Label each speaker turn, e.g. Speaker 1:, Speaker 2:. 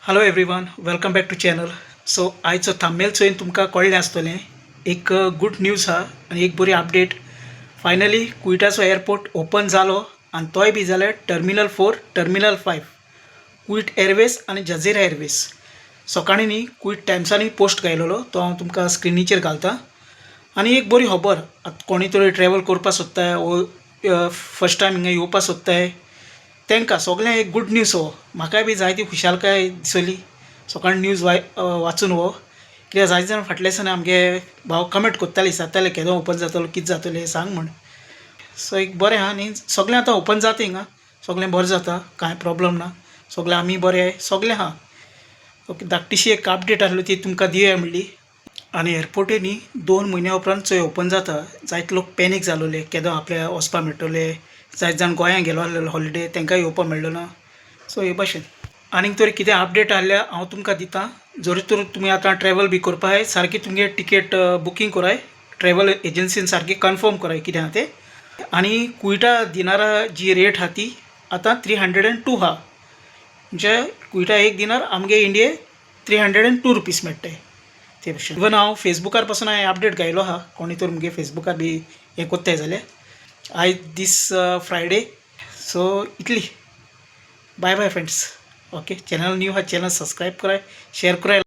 Speaker 1: Hello everyone, welcome back to channel. So आयचो thumbnail चोयन तुमकां कळ्ळें आसतलें. एक गूड न्यूज हा आनी एक बरी अपडेट. फायनली कुवेटाचो एअरपोर्ट ओपन जालो आनी तोय बी जाल्यार टर्मिनल 4, टर्मिनल 5, कुवेट एअरवेज आनी जझीरा एअरवेज. सकाळीं न्ही कुवेट टायम्सांनी पोस्ट घायलेलो, तो हांव तुमकां स्क्रिनीचेर घालतां. आनी एक बरी खबर, आतां कोणी तरी ट्रॅवल करपाक सोदताय वो फर्स्ट टायम हिंगा येवपाक सोदताय तांकां सगळ्यांक एक गूड न्यूज हो. म्हाकाय बी जायती खुशालकाय दिसली सकाळी न्यूज वाचून हो. कित्याक जायते जाण फाटल्या दिसांनी आमगे भाव कमेंट कोत्ताले, विचारताले केदो ओपन जातलो, कितें जातलें सांग म्हण. सो एक बरें आहा न्ही, सगळें आतां ओपन जाता हिंगा, सगळें बरें जाता, कांय प्रॉब्लम ना, सगळें आमी बरे सगळें आहा. ओके, धाकटीशी एक अपडेट आसली ती तुमकां दिवया म्हणली. आनी एअरपोर्टूय न्ही 2 म्हयन्या उपरांत चोय ओपन जाता. जायते लोक पॅनीक जालोले, केदो आपल्या वचपाक मेळटले. जायते जाण गोंयांत गेलो आसलेलो हॉलिडे, तांकांय येवपाक मेळ्ळो ना. सो हे भाशेन आनीक तरी कितें अपडेट आहल्यार हांव तुमकां दितां. जरी तर तुमी आतां ट्रॅवल बी करपा जाय, सारकी तुमगे टिकेट बुकींग कराय, ट्रॅवल एजन्सीन सारकी कन्फर्म कराय कितें आहा तें. आनी कुवेटा दिनारा जी रेट आहा ती आतां 302 आहा. म्हणजे कुवेटा एक दिनार आमगे इंडिये 302 रुपीज मेळटाय ते भशेन. इवन हांव फेसबुकार पासून हांवें अपडेट घायलो आहा, कोणी तर मुगे फेसबुकार बी हें कोत्ताय जाल्यार आयज दीस फ्रायडे. सो इतली. Bye bye friends. Okay, channel new हा, चॅनल सब्सक्राइब कराय, शेअर कराय.